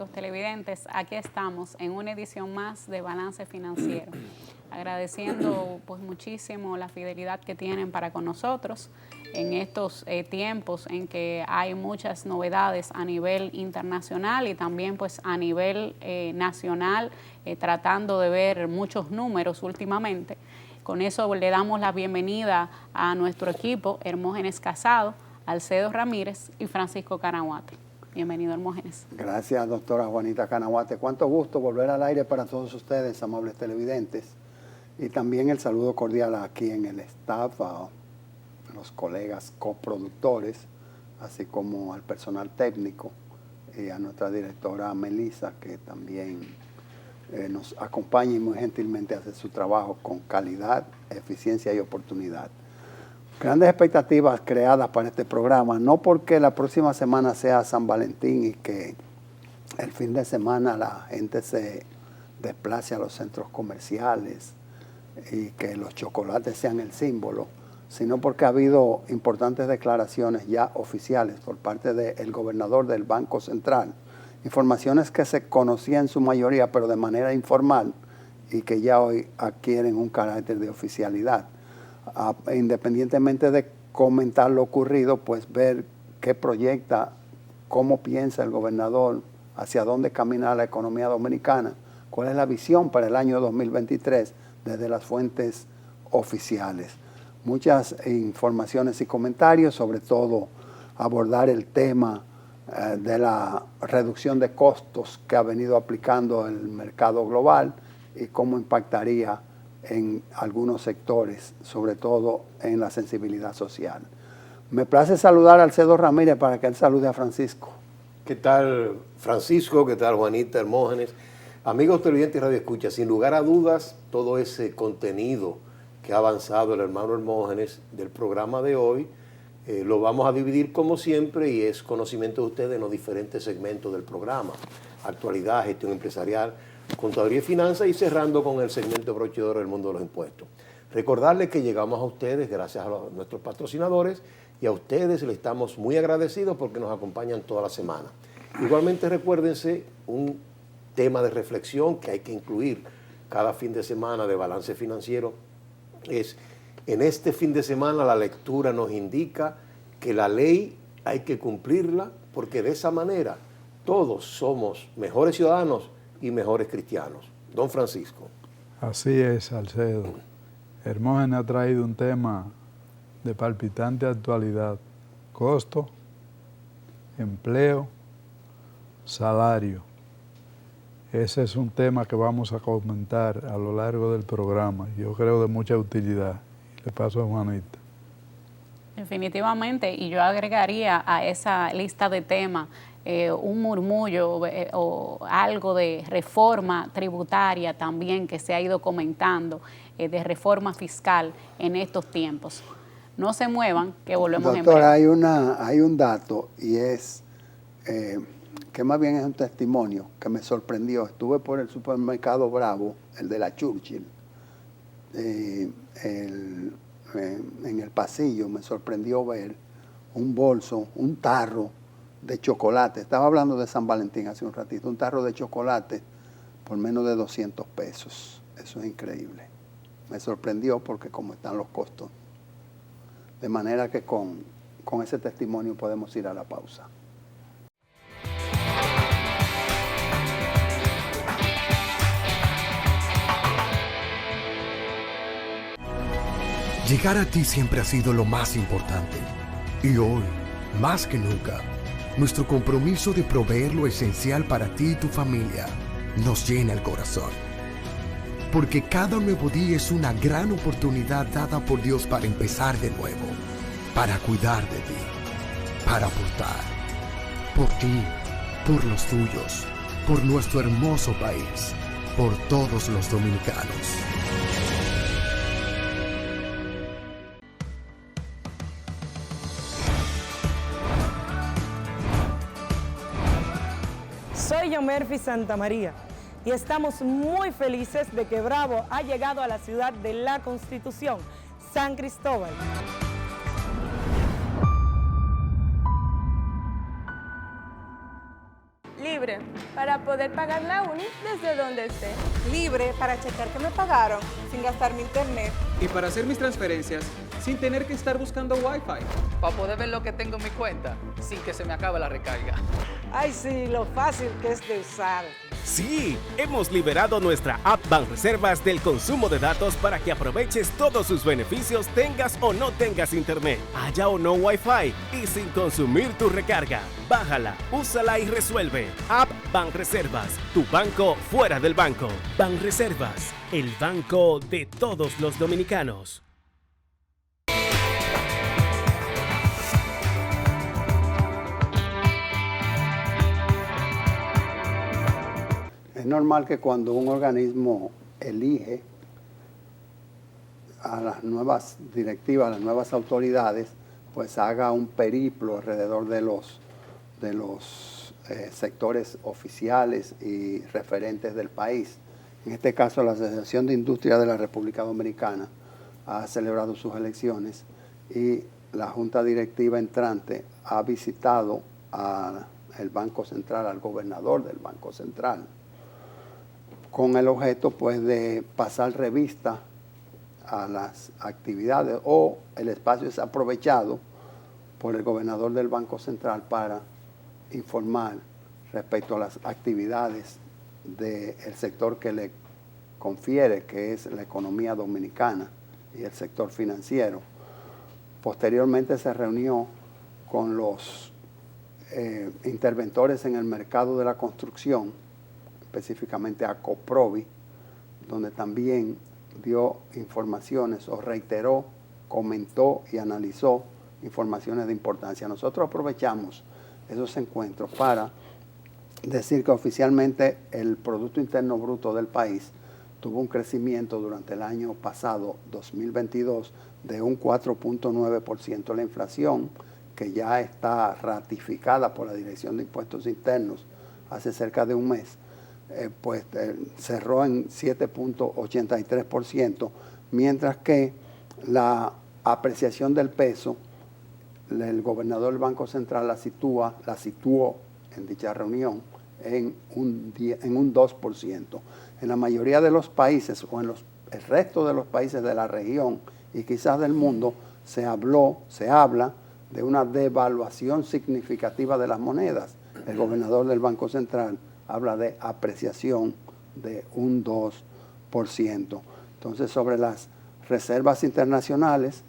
amigos televidentes, aquí estamos en una edición más de Balance Financiero, agradeciendo pues muchísimo la fidelidad que tienen para con nosotros en estos tiempos en que hay muchas novedades a nivel internacional y también pues a nivel nacional, tratando de ver muchos números últimamente. Con eso le damos la bienvenida a nuestro equipo, Hermógenes Casado, Alcedo Ramírez y Francisco Canahuate. Bienvenido, Hermógenes. Gracias, doctora Juanita Canahuate. Cuánto gusto volver al aire para todos ustedes, amables televidentes. Y también el saludo cordial aquí en el staff, a los colegas coproductores, así como al personal técnico y a nuestra directora Melissa, que también nos acompaña y muy gentilmente hace su trabajo con calidad, eficiencia y oportunidad. Grandes expectativas creadas para este programa, no porque la próxima semana sea San Valentín y que el fin de semana la gente se desplace a los centros comerciales y que los chocolates sean el símbolo, sino porque ha habido importantes declaraciones ya oficiales por parte del gobernador del Banco Central, informaciones que se conocían en su mayoría pero de manera informal y que ya hoy adquieren un carácter de oficialidad. Independientemente de comentar lo ocurrido, pues ver qué proyecta, cómo piensa el gobernador, hacia dónde camina la economía dominicana, cuál es la visión para el año 2023 desde las fuentes oficiales. Muchas informaciones y comentarios, sobre todo abordar el tema de la reducción de costos que ha venido aplicando el mercado global y cómo impactaría en algunos sectores, sobre todo en la sensibilidad social. Me place saludar a Alcedo Ramírez para que él salude a Francisco. ¿Qué tal, Francisco? ¿Qué tal, Juanita, Hermógenes? Amigos televidentes y radioescuchas, sin lugar a dudas, todo ese contenido que ha avanzado el hermano Hermógenes del programa de hoy, lo vamos a dividir como siempre y es conocimiento de ustedes en los diferentes segmentos del programa. Actualidad, gestión empresarial, contaduría y finanzas y cerrando con el segmento broche de oro del mundo de los impuestos. Recordarles que llegamos a ustedes gracias a nuestros patrocinadores y a ustedes les estamos muy agradecidos porque nos acompañan toda la semana. Igualmente recuérdense un tema de reflexión que hay que incluir cada fin de semana de Balance Financiero es: en este fin de semana la lectura nos indica que la ley hay que cumplirla porque de esa manera todos somos mejores ciudadanos y mejores cristianos. Don Francisco. Así es, Alcedo. Hermógenes ha traído un tema de palpitante actualidad: costo, empleo, salario. Ese es un tema que vamos a comentar a lo largo del programa. Yo creo de mucha utilidad. Le paso a Juanita. Definitivamente, y yo agregaría a esa lista de temas un murmullo o algo de reforma tributaria también que se ha ido comentando, de reforma fiscal en estos tiempos. No se muevan, que volvemos en breve. Doctora, hay un dato y es que más bien es un testimonio que me sorprendió. Estuve por el supermercado Bravo, el de la Churchill, en el pasillo. Me sorprendió ver un bolso, un tarro de chocolate. Estaba hablando de San Valentín hace un ratito. Un tarro de chocolate por menos de 200 pesos. Eso es increíble. Me sorprendió porque como están los costos. De manera que con ese testimonio podemos ir a la pausa. Llegar a ti siempre ha sido lo más importante. Y hoy, más que nunca, nuestro compromiso de proveer lo esencial para ti y tu familia nos llena el corazón. Porque cada nuevo día es una gran oportunidad dada por Dios para empezar de nuevo, para cuidar de ti, para aportar. Por ti, por los tuyos, por nuestro hermoso país, por todos los dominicanos. Soy Yomerfi Santamaría y estamos muy felices de que Bravo ha llegado a la ciudad de la Constitución, San Cristóbal. Libre, para poder pagar la uni desde donde esté. Libre para checar que me pagaron sin gastar mi internet. Y para hacer mis transferencias sin tener que estar buscando Wi-Fi. Para poder ver lo que tengo en mi cuenta sin que se me acabe la recarga. Ay, sí, lo fácil que es de usar. Sí, hemos liberado nuestra app Banreservas del consumo de datos para que aproveches todos sus beneficios tengas o no tengas internet, haya o no Wi-Fi y sin consumir tu recarga. Bájala, úsala y resuelve. App Banreservas, tu banco fuera del banco. Banreservas, el banco de todos los dominicanos. Es normal que cuando un organismo elige a las nuevas directivas, a las nuevas autoridades, pues haga un periplo alrededor de los sectores oficiales y referentes del país. En este caso, la Asociación de Industria de la República Dominicana ha celebrado sus elecciones y la Junta Directiva entrante ha visitado al Banco Central, al gobernador del Banco Central, con el objeto pues de pasar revista a las actividades, o el espacio es aprovechado por el gobernador del Banco Central para informar respecto a las actividades del sector que le confiere, que es la economía dominicana y el sector financiero. Posteriormente se reunió con los interventores en el mercado de la construcción, específicamente a Coprovi, donde también dio informaciones o reiteró, comentó y analizó informaciones de importancia. Nosotros aprovechamos esos encuentros para decir que oficialmente el Producto Interno Bruto del país tuvo un crecimiento durante el año pasado, 2022, de un 4.9%. La inflación, que ya está ratificada por la Dirección de Impuestos Internos hace cerca de un mes, cerró en 7.83%, mientras que la apreciación del peso, el gobernador del Banco Central la situó en dicha reunión en un 2%. En la mayoría de los países, o en el resto de los países de la región y quizás del mundo, se habla de una devaluación significativa de las monedas. El gobernador del Banco Central habla de apreciación de un 2%. Entonces, sobre las reservas internacionales,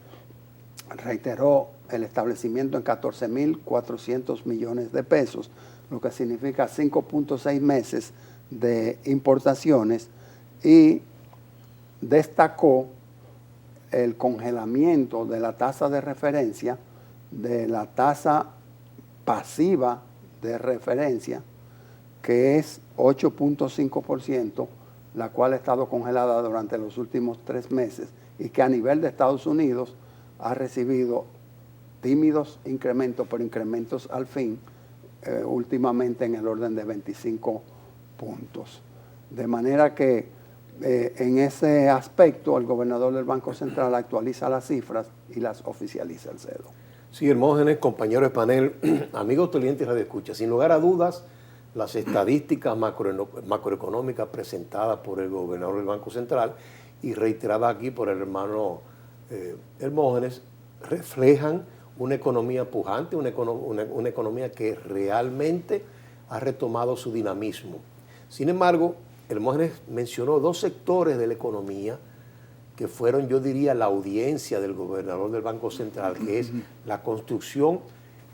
reiteró el establecimiento en 14.400 millones de pesos, lo que significa 5.6 meses de importaciones, y destacó el congelamiento de la tasa de referencia, de la tasa pasiva de referencia, que es 8.5%, la cual ha estado congelada durante los últimos 3 meses y que a nivel de Estados Unidos ha recibido tímidos incrementos, pero incrementos al fin, últimamente en el orden de 25 puntos. De manera que en ese aspecto el gobernador del Banco Central actualiza las cifras y las oficializa, Alcedo. Sí, Hermógenes, compañero de panel, amigos televidentes y radioescuchas, sin lugar a dudas, las estadísticas macroeconómicas presentadas por el gobernador del Banco Central y reiteradas aquí por el hermano Hermógenes reflejan una economía pujante, una economía que realmente ha retomado su dinamismo. Sin embargo, Hermógenes mencionó 2 sectores de la economía que fueron, yo diría, la audiencia del gobernador del Banco Central, que es la construcción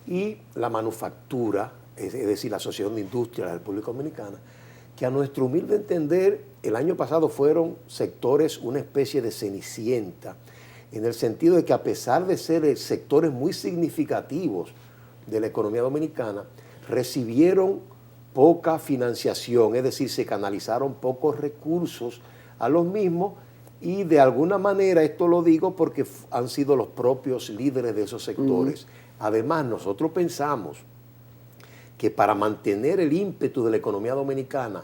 y la manufactura, es decir, la Asociación de Industria de la República Dominicana, que a nuestro humilde entender, el año pasado fueron sectores, una especie de cenicienta, en el sentido de que a pesar de ser sectores muy significativos de la economía dominicana, recibieron poca financiación, es decir, se canalizaron pocos recursos a los mismos, y de alguna manera esto lo digo porque han sido los propios líderes de esos sectores. Además, nosotros pensamos que para mantener el ímpetu de la economía dominicana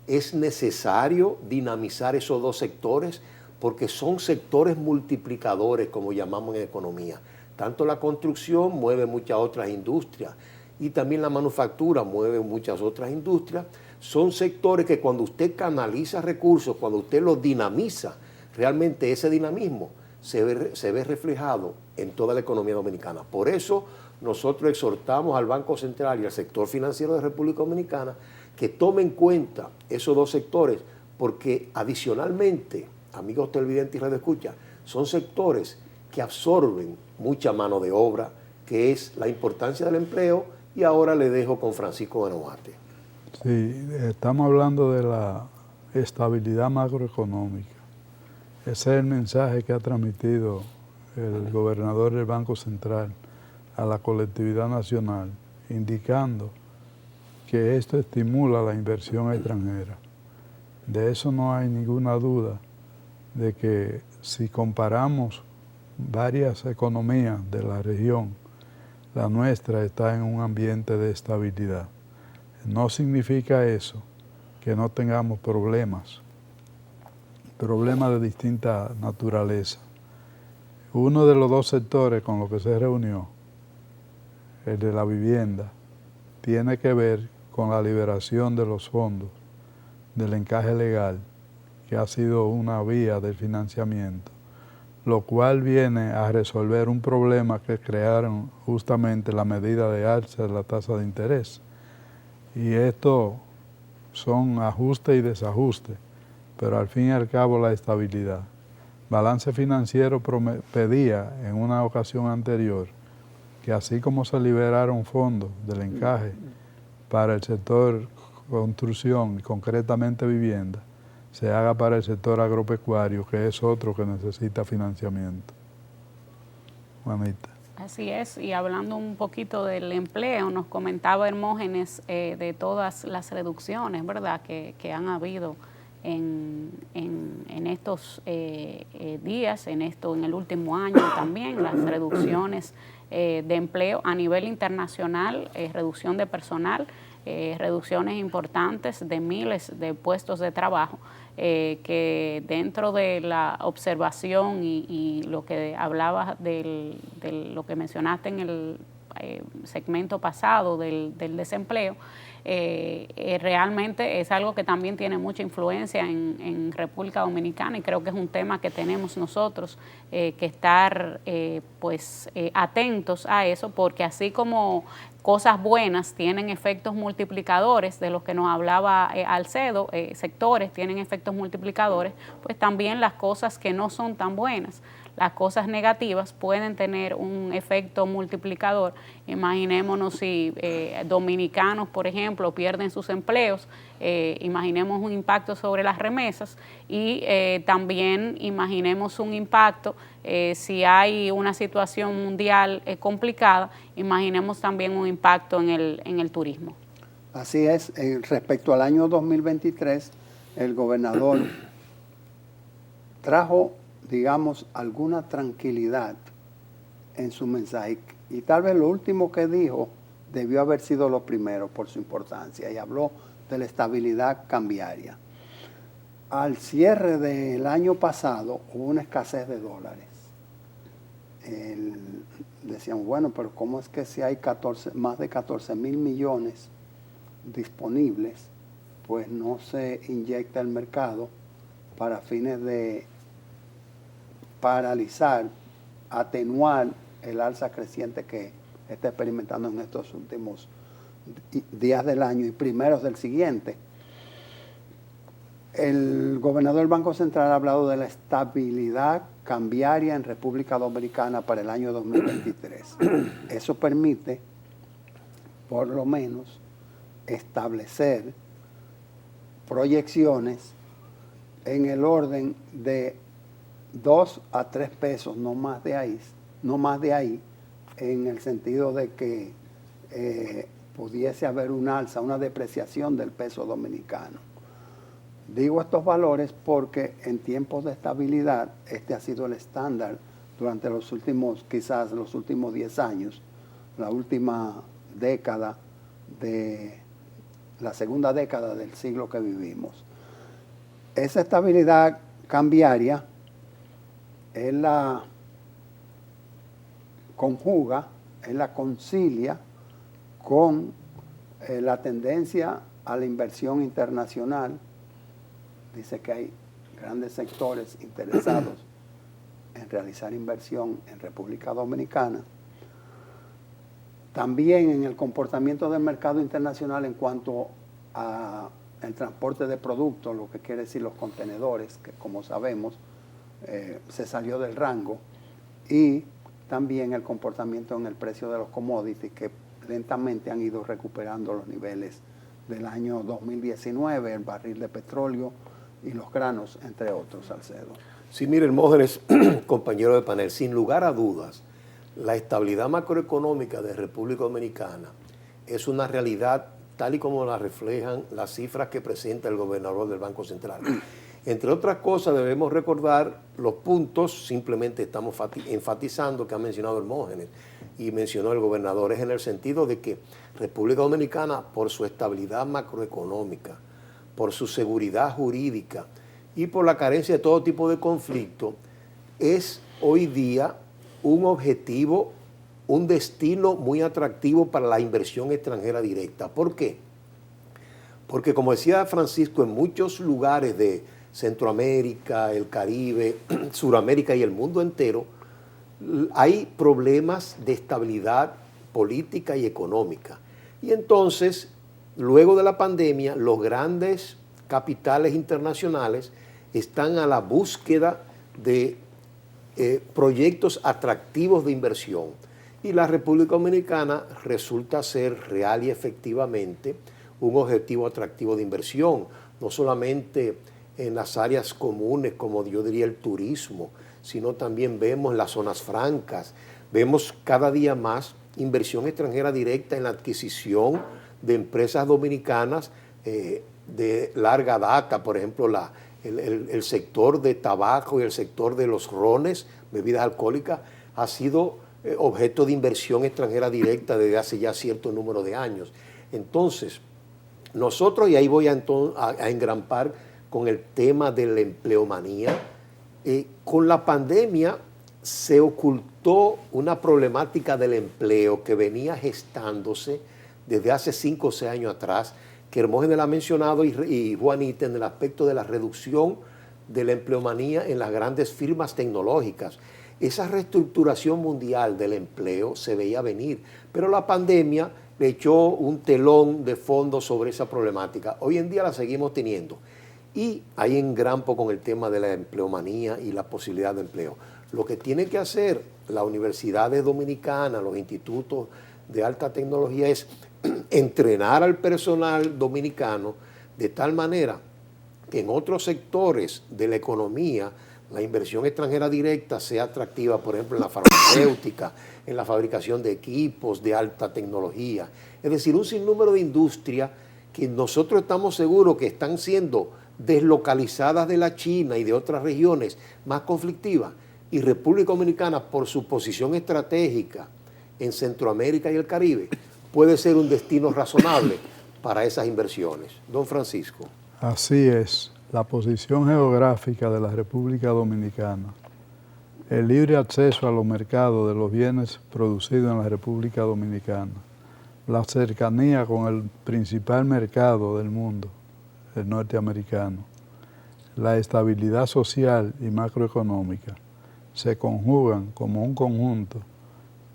es necesario dinamizar esos 2 sectores, porque son sectores multiplicadores, como llamamos en economía. Tanto la construcción mueve muchas otras industrias y también la manufactura mueve muchas otras industrias, son sectores que cuando usted canaliza recursos, cuando usted los dinamiza, realmente ese dinamismo se ve reflejado en toda la economía dominicana. Por eso nosotros exhortamos al Banco Central y al sector financiero de República Dominicana que tomen en cuenta esos dos sectores, porque adicionalmente, amigos televidentes y radioescuchas, son sectores que absorben mucha mano de obra, que es la importancia del empleo, y ahora le dejo con Francisco Canaguate. Sí, estamos hablando de la estabilidad macroeconómica. Ese es el mensaje que ha transmitido el gobernador del Banco Central a la colectividad nacional, indicando que esto estimula la inversión extranjera. De eso no hay ninguna duda, de que si comparamos varias economías de la región, la nuestra está en un ambiente de estabilidad. No significa eso que no tengamos problemas de distinta naturaleza. Uno de los dos sectores con los que se reunió, el de la vivienda, tiene que ver con la liberación de los fondos del encaje legal, que ha sido una vía del financiamiento, lo cual viene a resolver un problema que crearon justamente la medida de alza de la tasa de interés. Y esto son ajustes y desajustes, pero al fin y al cabo la estabilidad. Balance Financiero pedía en una ocasión anterior que así como se liberaron fondos del encaje para el sector construcción y concretamente vivienda, se haga para el sector agropecuario, que es otro que necesita financiamiento. Juanita. Así es, y hablando un poquito del empleo, nos comentaba Hermógenes de todas las reducciones, ¿verdad?, que han habido en estos días, en el último año también, las reducciones de empleo a nivel internacional, reducción de personal, reducciones importantes de miles de puestos de trabajo, que dentro de la observación y lo que hablabas de lo que mencionaste en el segmento pasado del desempleo, realmente es algo que también tiene mucha influencia en República Dominicana, y creo que es un tema que tenemos nosotros que estar atentos a eso, porque así como cosas buenas tienen efectos multiplicadores, de los que nos hablaba Alcedo, sectores tienen efectos multiplicadores, pues también las cosas que no son tan buenas, las cosas negativas pueden tener un efecto multiplicador. Imaginémonos si dominicanos, por ejemplo, pierden sus empleos, imaginemos un impacto sobre las remesas, y también imaginemos un impacto si hay una situación mundial complicada, imaginemos también un impacto en el turismo. Así es, respecto al año 2023, el gobernador trajo, digamos, alguna tranquilidad en su mensaje, y tal vez lo último que dijo debió haber sido lo primero por su importancia, y habló de la estabilidad cambiaria. Al cierre del año pasado hubo una escasez de dólares. Decían, bueno, pero ¿cómo es que si hay más de 14,000 millones disponibles, pues no se inyecta el mercado para fines de paralizar, atenuar el alza creciente que está experimentando en estos últimos días del año y primeros del siguiente? El gobernador del Banco Central ha hablado de la estabilidad cambiaria en República Dominicana para el año 2023. Eso permite, por lo menos, establecer proyecciones en el orden de 2 a 3 pesos, no más de ahí, en el sentido de que pudiese haber un alza, una depreciación del peso dominicano. Digo estos valores porque en tiempos de estabilidad este ha sido el estándar durante los últimos, quizás los últimos 10 años, la última década la segunda década del siglo que vivimos. Esa estabilidad cambiaria él la conjuga, él la concilia con la tendencia a la inversión internacional, dice que hay grandes sectores interesados en realizar inversión en República Dominicana. También en el comportamiento del mercado internacional en cuanto a el transporte de productos, lo que quiere decir los contenedores, que como sabemos se salió del rango, y también el comportamiento en el precio de los commodities, que lentamente han ido recuperando los niveles del año 2019, el barril de petróleo y los granos, entre otros, Salcedo. Sí, mire, Hermógenes, compañero de panel, sin lugar a dudas, la estabilidad macroeconómica de República Dominicana es una realidad tal y como la reflejan las cifras que presenta el gobernador del Banco Central. Entre otras cosas, debemos recordar los puntos, simplemente estamos enfatizando que ha mencionado Hermógenes y mencionó el gobernador, es en el sentido de que República Dominicana, por su estabilidad macroeconómica, por su seguridad jurídica y por la carencia de todo tipo de conflicto, es hoy día un objetivo, un destino muy atractivo para la inversión extranjera directa. ¿Por qué? Porque, como decía Francisco, en muchos lugares de Centroamérica, el Caribe, Suramérica y el mundo entero, hay problemas de estabilidad política y económica. Y entonces, luego de la pandemia, los grandes capitales internacionales están a la búsqueda de proyectos atractivos de inversión. Y la República Dominicana resulta ser real y efectivamente un objetivo atractivo de inversión, no solamente en las áreas comunes, como yo diría el turismo, sino también vemos las zonas francas, vemos cada día más inversión extranjera directa en la adquisición de empresas dominicanas de larga data, por ejemplo, el sector de tabaco y el sector de los rones, bebidas alcohólicas, ha sido objeto de inversión extranjera directa desde hace ya cierto número de años. Entonces, nosotros, y ahí voy a engrampar con el tema de la empleomanía, con la pandemia se ocultó una problemática del empleo que venía gestándose desde hace 5 o 6 años atrás, que Hermógenes la ha mencionado y Juanita, en el aspecto de la reducción de la empleomanía en las grandes firmas tecnológicas. Esa reestructuración mundial del empleo se veía venir, pero la pandemia le echó un telón de fondo sobre esa problemática. Hoy en día la seguimos teniendo. Y ahí engrampo con el tema de la empleomanía y la posibilidad de empleo. Lo que tiene que hacer las universidades dominicanas, los institutos de alta tecnología, es entrenar al personal dominicano de tal manera que en otros sectores de la economía la inversión extranjera directa sea atractiva, por ejemplo, en la farmacéutica, en la fabricación de equipos de alta tecnología. Es decir, un sinnúmero de industrias que nosotros estamos seguros que están siendo deslocalizadas de la China y de otras regiones más conflictivas, y República Dominicana, por su posición estratégica en Centroamérica y el Caribe, puede ser un destino razonable para esas inversiones. Don Francisco. Así es, la posición geográfica de la República Dominicana, el libre acceso a los mercados de los bienes producidos en la República Dominicana, la cercanía con el principal mercado del mundo, el norteamericano, la estabilidad social y macroeconómica se conjugan como un conjunto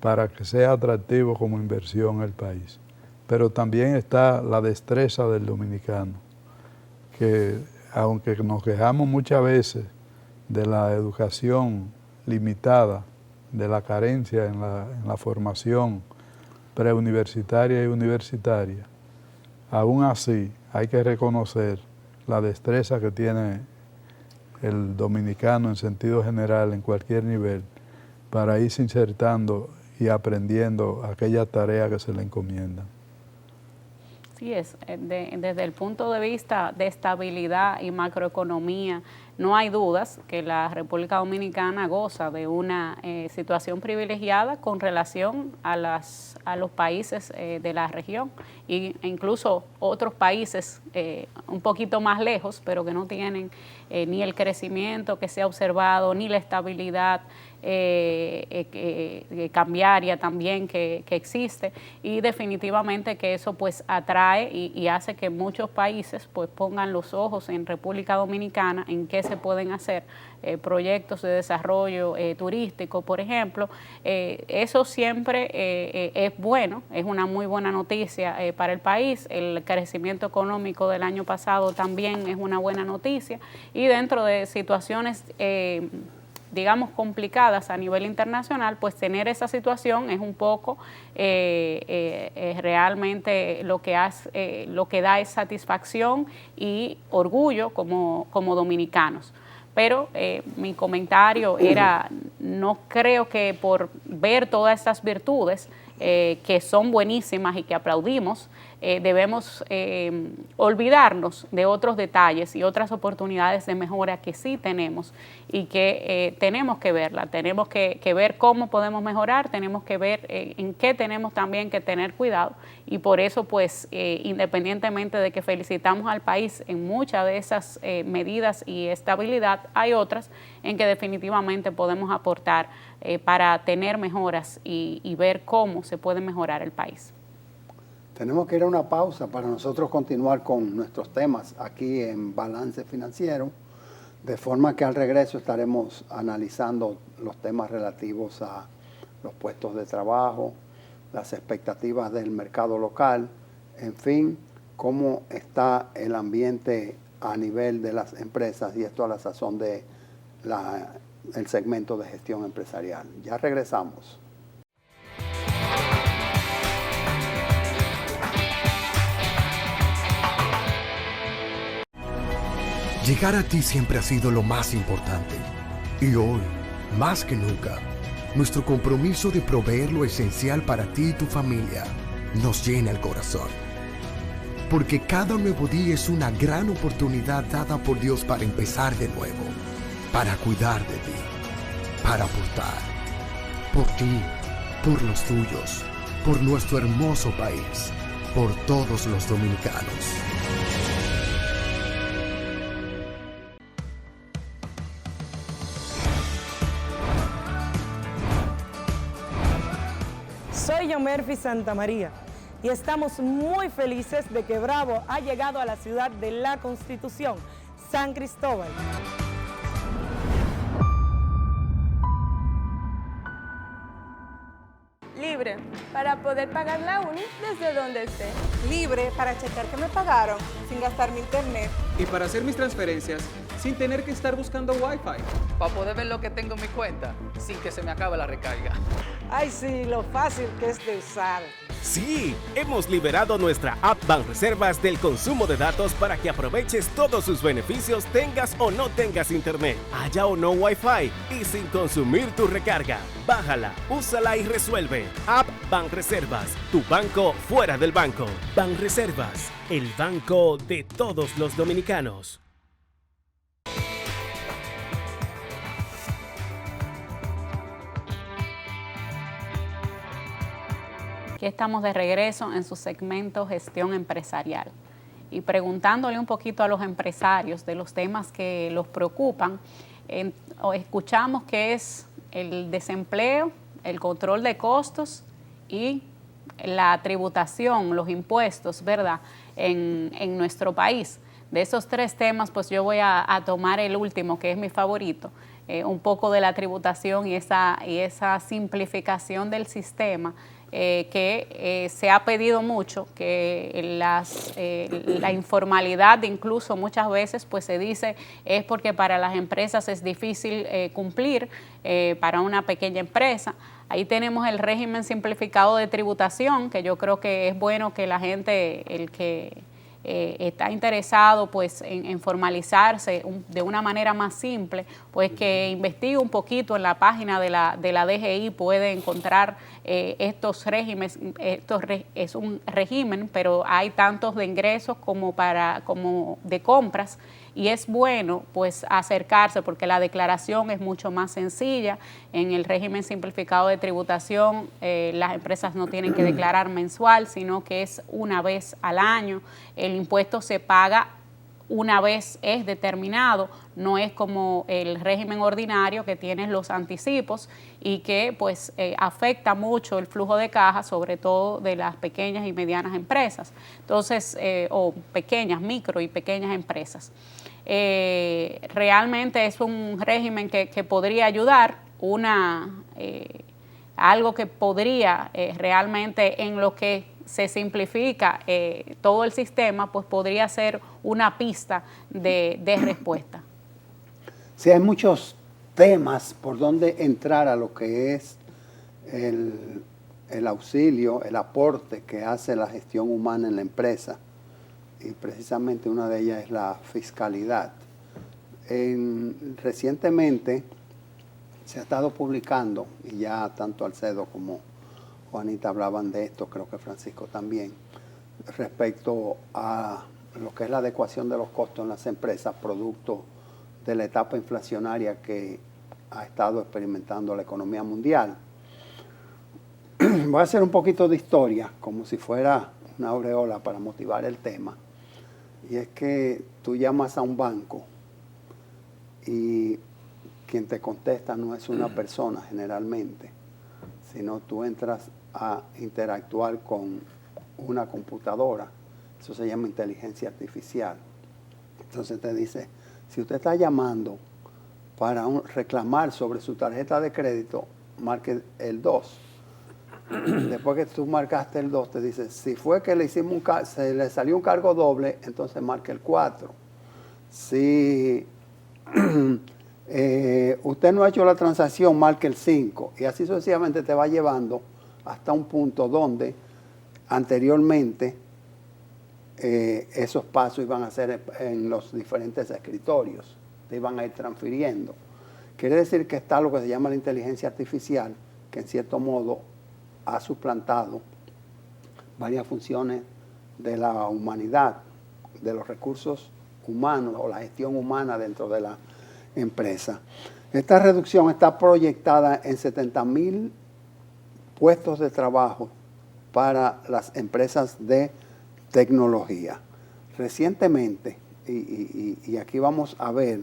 para que sea atractivo como inversión el país. Pero también está la destreza del dominicano, que aunque nos quejamos muchas veces de la educación limitada, de la carencia en la formación preuniversitaria y universitaria, aún así hay que reconocer la destreza que tiene el dominicano en sentido general, en cualquier nivel, para irse insertando y aprendiendo aquella tarea que se le encomienda. Sí, desde el punto de vista de estabilidad y macroeconomía, no hay dudas que la República Dominicana goza de una situación privilegiada con relación a los países de la región e incluso otros países un poquito más lejos, pero que no tienen ni el crecimiento que se ha observado, ni la estabilidad cambiaria también que existe, y definitivamente que eso pues atrae y hace que muchos países pues pongan los ojos en República Dominicana en qué se pueden hacer proyectos de desarrollo turístico, por ejemplo. Eso siempre es bueno, es una muy buena noticia para el país. El crecimiento económico del año pasado también es una buena noticia, y dentro de situaciones digamos complicadas a nivel internacional, pues tener esa situación es un poco realmente lo que da es satisfacción y orgullo como dominicanos. Pero mi comentario era, no creo que por ver todas estas virtudes que son buenísimas y que aplaudimos, debemos olvidarnos de otros detalles y otras oportunidades de mejora que sí tenemos, y que tenemos que verla, tenemos que ver cómo podemos mejorar, tenemos que ver en qué tenemos también que tener cuidado, y por eso pues independientemente de que felicitamos al país en muchas de esas medidas y estabilidad, hay otras en que definitivamente podemos aportar para tener mejoras y ver cómo se puede mejorar el país. Tenemos que ir a una pausa para nosotros continuar con nuestros temas aquí en Balance Financiero, de forma que al regreso estaremos analizando los temas relativos a los puestos de trabajo, las expectativas del mercado local, en fin, cómo está el ambiente a nivel de las empresas, y esto a la sazón de el segmento de gestión empresarial. Ya regresamos. Llegar a ti siempre ha sido lo más importante, y hoy, más que nunca, nuestro compromiso de proveer lo esencial para ti y tu familia nos llena el corazón. Porque cada nuevo día es una gran oportunidad dada por Dios para empezar de nuevo, para cuidar de ti, para aportar, por ti, por los tuyos, por nuestro hermoso país, por todos los dominicanos. Soy Yomerfi Santamaría y estamos muy felices de que Bravo ha llegado a la ciudad de la Constitución, San Cristóbal. Libre, para poder pagar la uni desde donde esté. Libre para checar que me pagaron sin gastar mi internet. Y para hacer mis transferencias sin tener que estar buscando Wi-Fi. Para poder ver lo que tengo en mi cuenta sin que se me acabe la recarga. Ay, sí, lo fácil que es de usar. Sí, hemos liberado nuestra app Banreservas del consumo de datos para que aproveches todos sus beneficios, tengas o no tengas internet, haya o no Wi-Fi, y sin consumir tu recarga. Bájala, úsala y resuelve. App Banreservas, tu banco fuera del banco. Banreservas, el banco de todos los dominicanos. Aquí estamos de regreso en su segmento Gestión Empresarial, y preguntándole un poquito a los empresarios de los temas que los preocupan. Escuchamos que es el desempleo, el control de costos y la tributación, los impuestos, ¿verdad?, en nuestro país. De esos tres temas, pues yo voy a tomar el último, que es mi favorito, un poco de la tributación y esa simplificación del sistema, que se ha pedido mucho, que la informalidad incluso muchas veces pues se dice es porque para las empresas es difícil cumplir, para una pequeña empresa. Ahí tenemos el régimen simplificado de tributación, que yo creo que es bueno que la gente, el que está interesado pues en formalizarse de una manera más simple, pues que investigue un poquito en la página de la DGI, puede encontrar estos regímenes. Es un régimen, pero hay tantos de ingresos como de compras, y es bueno pues acercarse porque la declaración es mucho más sencilla. En el régimen simplificado de tributación las empresas no tienen que declarar mensual, sino que es una vez al año. El impuesto se paga una vez es determinado, no es como el régimen ordinario que tiene los anticipos y que pues afecta mucho el flujo de caja, sobre todo de las pequeñas y medianas empresas, entonces, o pequeñas, micro y pequeñas empresas. Realmente es un régimen que podría ayudar, algo que podría realmente, en lo que se simplifica todo el sistema, pues podría ser una pista de respuesta. Sí, hay muchos temas por donde entrar a lo que es el auxilio, el aporte que hace la gestión humana en la empresa. Y precisamente una de ellas es la fiscalidad. Recientemente se ha estado publicando, y ya tanto Alcedo como Juanita hablaban de esto, creo que Francisco también, respecto a lo que es la adecuación de los costos en las empresas, producto de la etapa inflacionaria que ha estado experimentando la economía mundial. Voy a hacer un poquito de historia, como si fuera una aureola para motivar el tema. Y es que tú llamas a un banco y quien te contesta no es una persona generalmente, sino tú entras a interactuar con una computadora. Eso se llama inteligencia artificial. Entonces te dice, si usted está llamando para reclamar sobre su tarjeta de crédito, marque el 2. Después que tú marcaste el 2, te dice, si fue que le hicimos se le salió un cargo doble, entonces marque el 4. Si usted no ha hecho la transacción, marque el 5. Y así sucesivamente te va llevando hasta un punto donde anteriormente esos pasos iban a ser en los diferentes escritorios, te iban a ir transfiriendo. Quiere decir que está lo que se llama la inteligencia artificial, que en cierto modo ha suplantado varias funciones de la humanidad, de los recursos humanos o la gestión humana dentro de la empresa. Esta reducción está proyectada en 70,000 puestos de trabajo para las empresas de tecnología. Recientemente, y aquí vamos a ver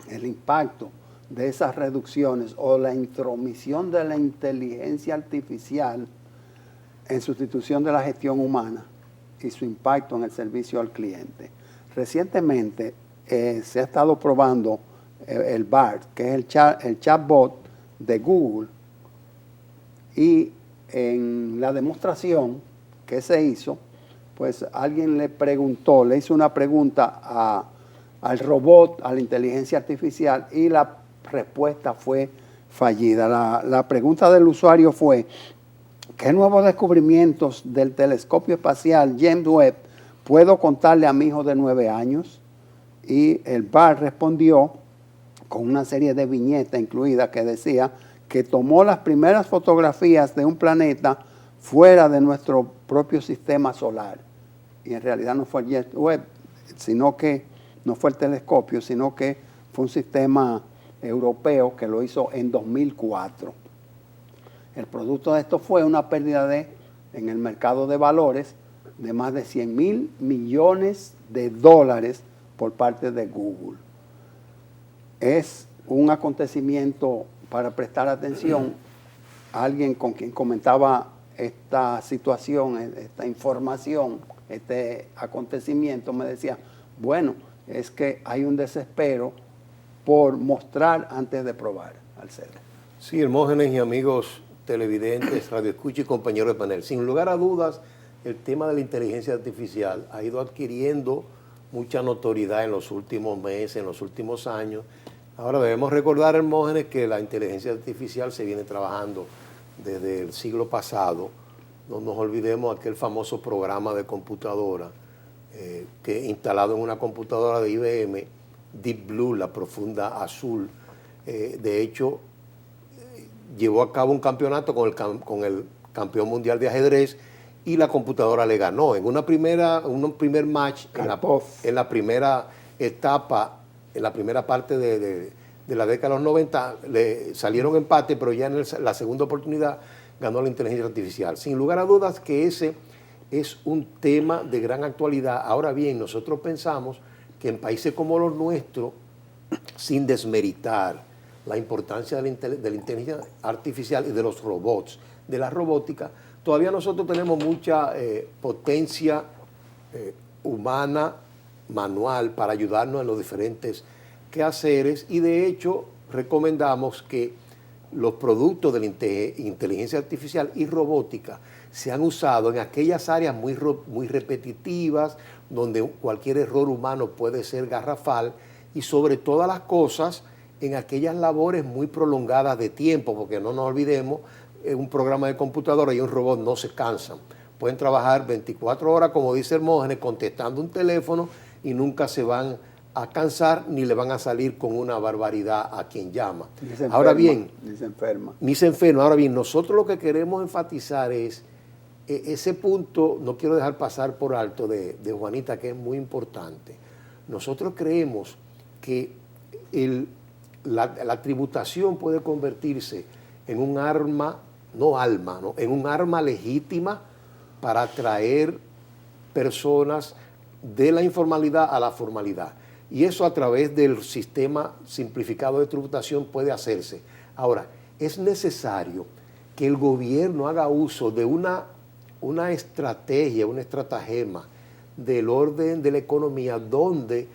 el impacto de esas reducciones o la intromisión de la inteligencia artificial en sustitución de la gestión humana y su impacto en el servicio al cliente. Recientemente se ha estado probando el BART, que es el chatbot de Google, y en la demostración que se hizo, pues alguien le hizo una pregunta al robot, a la inteligencia artificial, y la respuesta fue fallida. La pregunta del usuario fue, ¿qué nuevos descubrimientos del telescopio espacial James Webb puedo contarle a mi hijo de 9 años? Y el BART respondió con una serie de viñetas incluidas que decía que tomó las primeras fotografías de un planeta fuera de nuestro propio sistema solar. Y en realidad no fue el James Webb, sino que no fue el telescopio, sino que fue un sistema europeo que lo hizo en 2004. El producto de esto fue una pérdida en el mercado de valores de más de 100,000 millones de dólares por parte de Google. Es un acontecimiento para prestar atención. Alguien con quien comentaba esta situación, esta información, este acontecimiento, me decía, bueno, es que hay un desespero por mostrar antes de probar, Alcedo. Sí, Hermógenes y amigos televidentes, radioescucha y compañeros de panel. Sin lugar a dudas, el tema de la inteligencia artificial ha ido adquiriendo mucha notoriedad en los últimos meses, en los últimos años. Ahora debemos recordar, Hermógenes, que la inteligencia artificial se viene trabajando desde el siglo pasado. No nos olvidemos aquel famoso programa de computadora que instalado en una computadora de IBM, Deep Blue, la profunda azul, de hecho, llevó a cabo un campeonato con el campeón mundial de ajedrez y la computadora le ganó. En un primer match, en la primera etapa, en la primera parte de la década de los 90, le salieron empate, pero ya en la segunda oportunidad ganó la inteligencia artificial. Sin lugar a dudas que ese es un tema de gran actualidad. Ahora bien, nosotros pensamos que en países como los nuestros, sin desmeritar la importancia de la inteligencia artificial y de los robots, de la robótica, todavía nosotros tenemos mucha potencia humana, manual, para ayudarnos en los diferentes quehaceres, y de hecho recomendamos que los productos de la inteligencia artificial y robótica se han usado en aquellas áreas muy repetitivas, donde cualquier error humano puede ser garrafal, y sobre todas las cosas en aquellas labores muy prolongadas de tiempo, porque no nos olvidemos, un programa de computadora y un robot no se cansan. Pueden trabajar 24 horas, como dice Hermógenes, contestando un teléfono, y nunca se van a cansar ni le van a salir con una barbaridad a quien llama. Ahora bien, ni se enferma. Ahora bien, nosotros lo que queremos enfatizar es ese punto, no quiero dejar pasar por alto de Juanita, que es muy importante. Nosotros creemos que la tributación puede convertirse en un arma, en un arma legítima para atraer personas de la informalidad a la formalidad. Y eso a través del sistema simplificado de tributación puede hacerse. Ahora, es necesario que el gobierno haga uso de una estrategia, una estratagema del orden de la economía, donde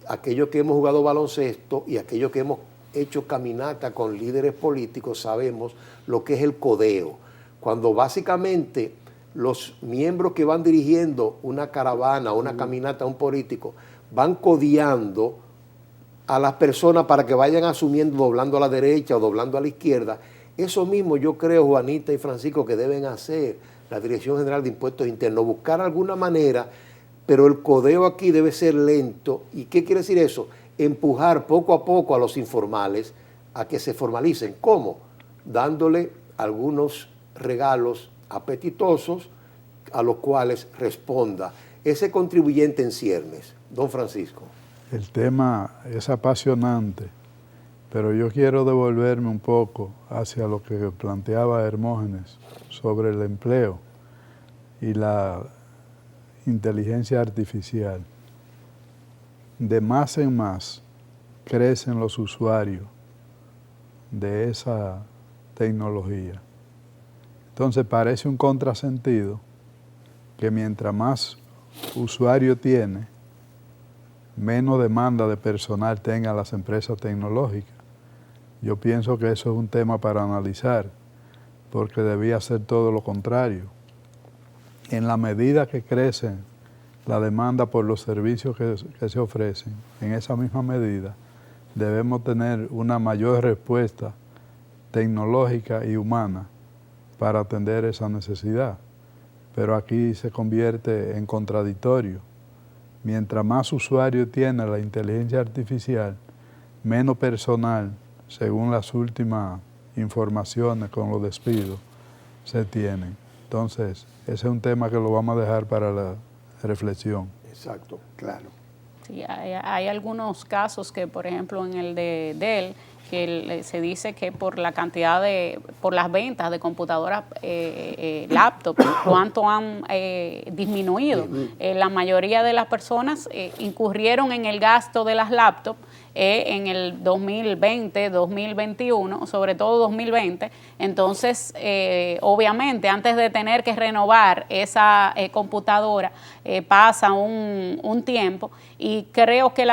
aquellos que hemos jugado baloncesto y aquellos que hemos hecho caminata con líderes políticos sabemos lo que es el codeo. Cuando básicamente los miembros que van dirigiendo una caravana, una caminata a un político, van codeando a las personas para que vayan asumiendo, doblando a la derecha o doblando a la izquierda. Eso mismo yo creo, Juanita y Francisco, que deben hacer la Dirección General de Impuestos Internos, buscar alguna manera, pero el codeo aquí debe ser lento. ¿Y qué quiere decir eso? Empujar poco a poco a los informales a que se formalicen. ¿Cómo? Dándole algunos regalos apetitosos a los cuales responda ese contribuyente en ciernes. Don Francisco. El tema es apasionante, pero yo quiero devolverme un poco hacia lo que planteaba Hermógenes sobre el empleo y la inteligencia artificial. De más en más crecen los usuarios de esa tecnología. Entonces parece un contrasentido que mientras más usuario tiene, menos demanda de personal tengan las empresas tecnológicas. Yo pienso que eso es un tema para analizar, porque debía ser todo lo contrario. En la medida que crece la demanda por los servicios que se ofrecen, en esa misma medida debemos tener una mayor respuesta tecnológica y humana para atender esa necesidad. Pero aquí se convierte en contradictorio. Mientras más usuario tiene la inteligencia artificial, menos personal, según las últimas informaciones con los despidos, se tienen. Entonces, ese es un tema que lo vamos a dejar para la reflexión. Exacto, claro. Sí, hay algunos casos que, por ejemplo, en el de Dell, que se dice que por la cantidad por las ventas de computadoras laptop, cuánto han disminuido. La mayoría de las personas incurrieron en el gasto de las laptops en el 2020, 2021, sobre todo 2020. Entonces, obviamente, antes de tener que renovar esa computadora, pasa un tiempo, y creo que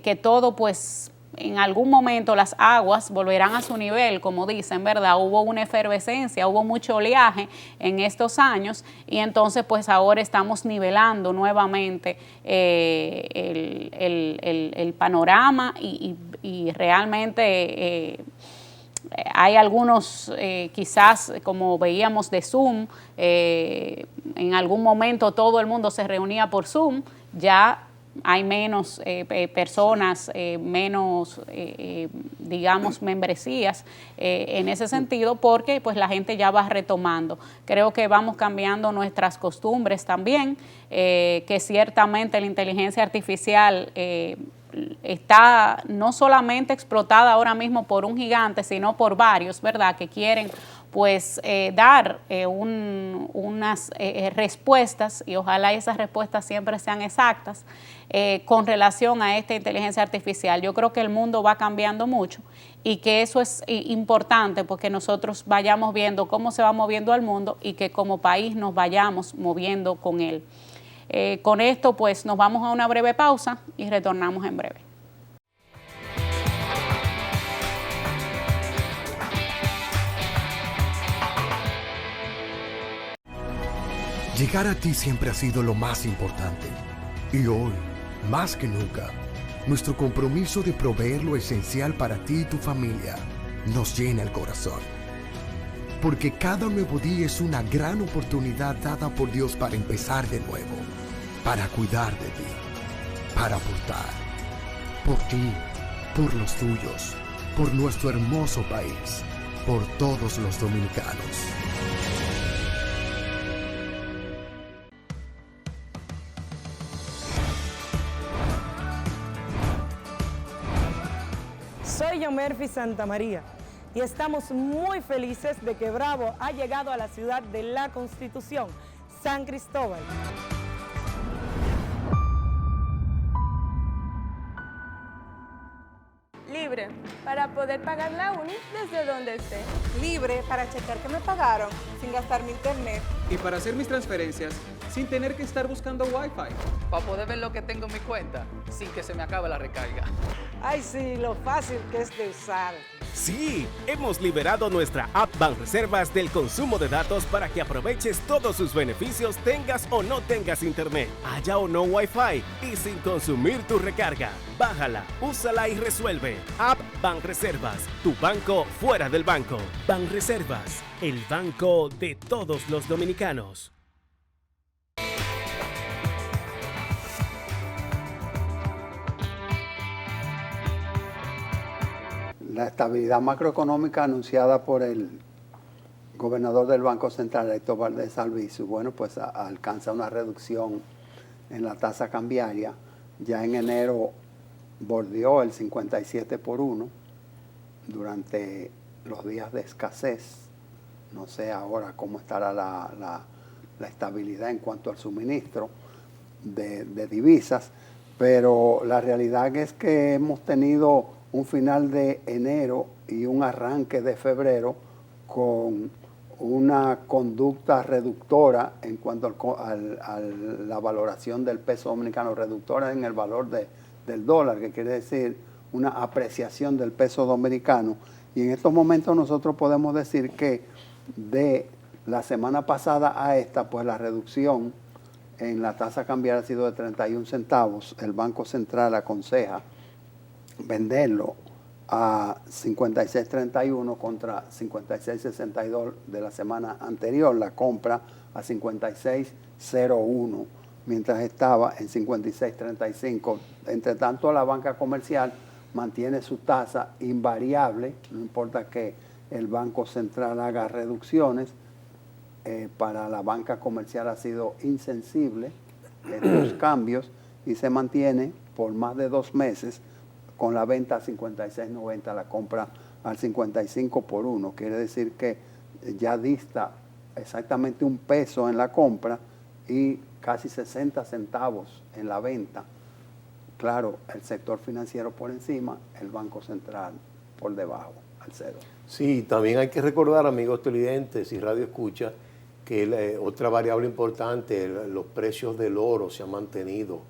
que todo, pues, en algún momento las aguas volverán a su nivel, como dicen, ¿verdad? Hubo una efervescencia, hubo mucho oleaje en estos años, y entonces pues ahora estamos nivelando nuevamente el panorama, y realmente hay algunos, quizás como veíamos de Zoom, en algún momento todo el mundo se reunía por Zoom, ya hay menos personas, menos, digamos, membresías en ese sentido, porque pues la gente ya va retomando. Creo que vamos cambiando nuestras costumbres también, que ciertamente la inteligencia artificial está no solamente explotada ahora mismo por un gigante, sino por varios, ¿verdad?, que quieren pues dar unas respuestas, y ojalá esas respuestas siempre sean exactas, con relación a esta inteligencia artificial. Yo creo que el mundo va cambiando mucho y que eso es importante porque nosotros vayamos viendo cómo se va moviendo el mundo y que como país nos vayamos moviendo con él. Con esto pues nos vamos a una breve pausa y retornamos en breve. Llegar a ti siempre ha sido lo más importante. Y hoy, más que nunca, nuestro compromiso de proveer lo esencial para ti y tu familia nos llena el corazón. Porque cada nuevo día es una gran oportunidad dada por Dios para empezar de nuevo, para cuidar de ti, para aportar. Por ti, por los tuyos, por nuestro hermoso país, por todos los dominicanos. Soy Yomerfi Santamaría y estamos muy felices de que Bravo ha llegado a la ciudad de la Constitución, San Cristóbal. Libre, para poder pagar la uni desde donde esté. Libre para checar que me pagaron sin gastar mi internet. Y para hacer mis transferencias sin tener que estar buscando Wi-Fi. Para poder ver lo que tengo en mi cuenta sin que se me acabe la recarga. Ay, sí, lo fácil que es de usar. Sí, hemos liberado nuestra app Banreservas del consumo de datos para que aproveches todos sus beneficios tengas o no tengas internet, haya o no Wi-Fi y sin consumir tu recarga. Bájala, úsala y resuelve. App Banreservas, tu banco fuera del banco. Banreservas, el banco de todos los dominicanos. La estabilidad macroeconómica anunciada por el gobernador del Banco Central, Héctor Valdés Albizu, bueno, pues alcanza una reducción en la tasa cambiaria. Ya en enero bordeó el 57/1 durante los días de escasez. No sé ahora cómo estará la estabilidad en cuanto al suministro de divisas, pero la realidad es que hemos tenido un final de enero y un arranque de febrero con una conducta reductora en cuanto a la valoración del peso dominicano, reductora en el valor del dólar, que quiere decir una apreciación del peso dominicano. Y en estos momentos nosotros podemos decir que de la semana pasada a esta, pues la reducción en la tasa cambiaria ha sido de 31 centavos. El Banco Central aconseja venderlo a 56.31 contra 56.62 de la semana anterior, la compra a 56.01, mientras estaba en 56.35. Entre tanto, la banca comercial mantiene su tasa invariable, no importa que el Banco Central haga reducciones, para la banca comercial ha sido insensible estos cambios y se mantiene por más de 2 meses con la venta a 56.90, la compra al 55/1. Quiere decir que ya dista exactamente 1 peso en la compra y casi 60 centavos en la venta. Claro, el sector financiero por encima, el Banco Central por debajo, al cero. Sí, también hay que recordar, amigos televidentes y radio escucha, que otra variable importante, los precios del oro se han mantenido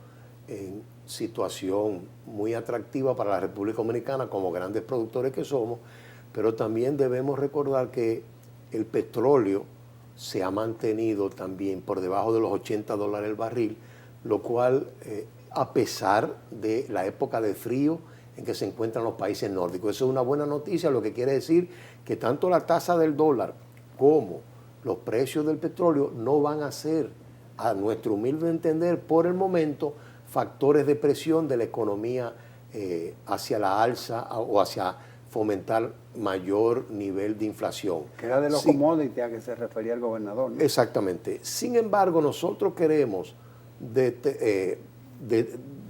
en situación muy atractiva para la República Dominicana como grandes productores que somos, pero también debemos recordar que el petróleo se ha mantenido también por debajo de los $80 el barril, lo cual a pesar de la época de frío en que se encuentran los países nórdicos. Eso es una buena noticia, lo que quiere decir que tanto la tasa del dólar como los precios del petróleo no van a ser, a nuestro humilde entender, por el momento, factores de presión de la economía hacia la alza o hacia fomentar mayor nivel de inflación. Que era de los commodities a que se refería el gobernador, ¿no? Exactamente. Sin embargo, nosotros queremos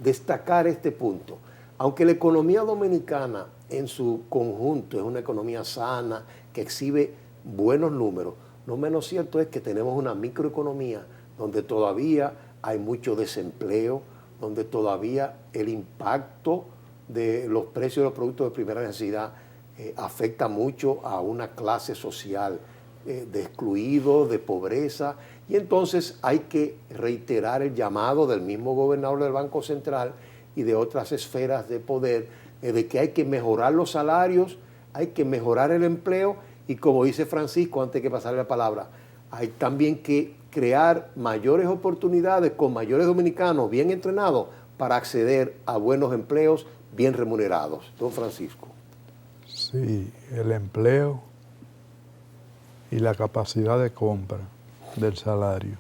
destacar este punto. Aunque la economía dominicana en su conjunto es una economía sana, que exhibe buenos números. Lo menos cierto es que tenemos una microeconomía donde todavía hay mucho desempleo, donde todavía el impacto de los precios de los productos de primera necesidad afecta mucho a una clase social de excluidos, de pobreza, y entonces hay que reiterar el llamado del mismo gobernador del Banco Central y de otras esferas de poder, de que hay que mejorar los salarios, hay que mejorar el empleo, y como dice Francisco, antes de pasarle la palabra, hay también que crear mayores oportunidades con mayores dominicanos bien entrenados para acceder a buenos empleos bien remunerados. Don Francisco. Sí, el empleo y la capacidad de compra del salario.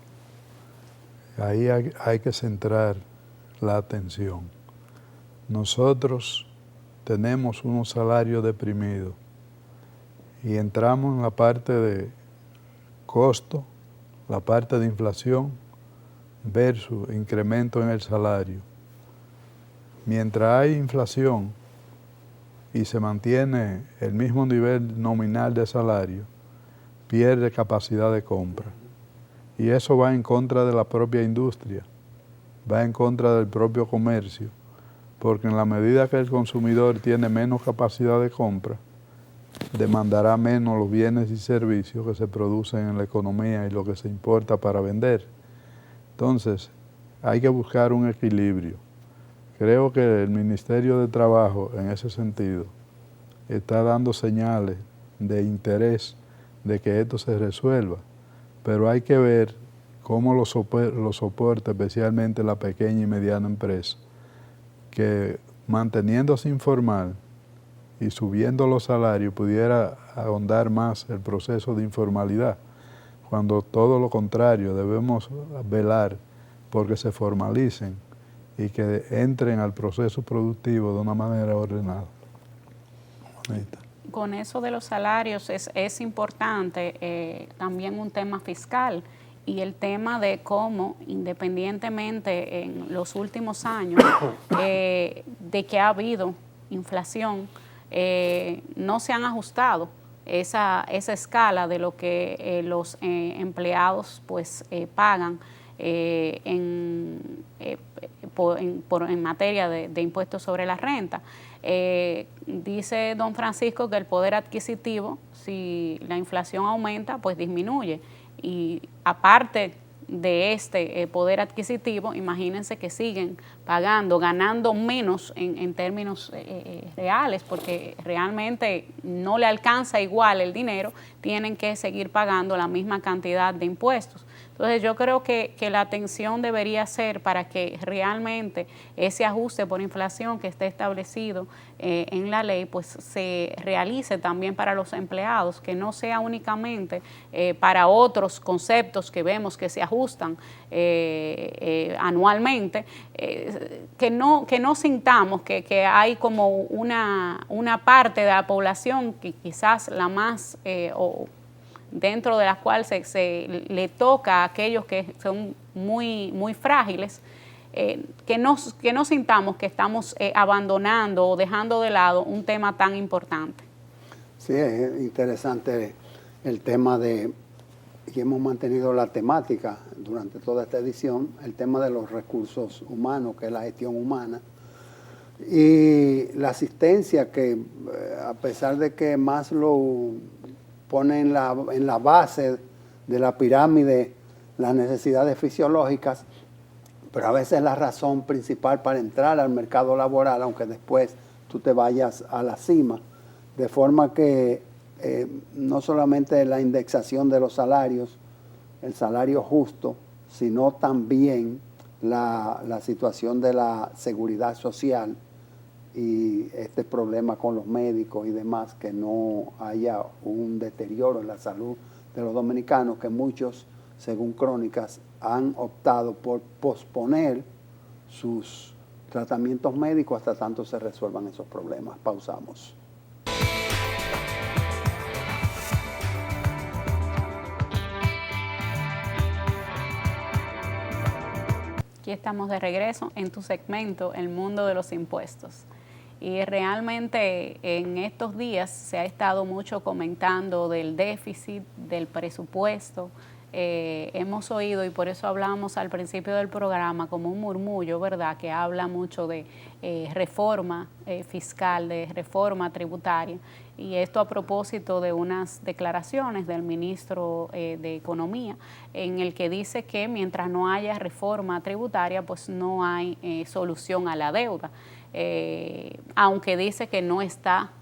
Ahí hay que centrar la atención. Nosotros tenemos unos salarios deprimidos y entramos en la parte de costo, la parte de inflación versus incremento en el salario. Mientras hay inflación y se mantiene el mismo nivel nominal de salario, pierde capacidad de compra. Y eso va en contra de la propia industria, va en contra del propio comercio, porque en la medida que el consumidor tiene menos capacidad de compra, demandará menos los bienes y servicios que se producen en la economía y lo que se importa para vender. Entonces, hay que buscar un equilibrio. Creo que el Ministerio de Trabajo, en ese sentido, está dando señales de interés de que esto se resuelva, pero hay que ver cómo lo soporta especialmente la pequeña y mediana empresa, que manteniéndose informal y subiendo los salarios pudiera ahondar más el proceso de informalidad, cuando todo lo contrario, debemos velar porque se formalicen y que entren al proceso productivo de una manera ordenada. Bonita. Con eso de los salarios es importante también un tema fiscal y el tema de cómo, independientemente en los últimos años de que ha habido inflación, no se han ajustado esa escala de lo que los empleados pues pagan en materia de impuestos sobre la renta. Dice don Francisco que el poder adquisitivo, si la inflación aumenta, pues disminuye. Y aparte de este poder adquisitivo, imagínense que siguen pagando, ganando menos en términos reales, porque realmente no le alcanza igual el dinero, tienen que seguir pagando la misma cantidad de impuestos. Entonces yo creo que la atención debería ser para que realmente ese ajuste por inflación que esté establecido en la ley pues se realice también para los empleados, que no sea únicamente para otros conceptos que vemos que se ajustan anualmente, que no sintamos que hay como una parte de la población que quizás la más dentro de la cual se le toca a aquellos que son muy, muy frágiles, que no sintamos que estamos abandonando o dejando de lado un tema tan importante. Sí, es interesante el tema y hemos mantenido la temática durante toda esta edición, el tema de los recursos humanos, que es la gestión humana, y la asistencia que, a pesar de que Maslow pone en la base de la pirámide las necesidades fisiológicas, pero a veces la razón principal para entrar al mercado laboral, aunque después tú te vayas a la cima, de forma que no solamente la indexación de los salarios, el salario justo, sino también la situación de la seguridad social y este problema con los médicos y demás, que no haya un deterioro en la salud de los dominicanos, que muchos, según crónicas, han optado por posponer sus tratamientos médicos hasta tanto se resuelvan esos problemas. Pausamos. Aquí estamos de regreso en tu segmento El Mundo de los Impuestos. Y realmente en estos días se ha estado mucho comentando del déficit, del presupuesto. Hemos oído, y por eso hablábamos al principio del programa, como un murmullo, ¿verdad?, que habla mucho de reforma fiscal, de reforma tributaria, y esto a propósito de unas declaraciones del ministro de Economía, en el que dice que mientras no haya reforma tributaria, pues no hay solución a la deuda, aunque dice que no está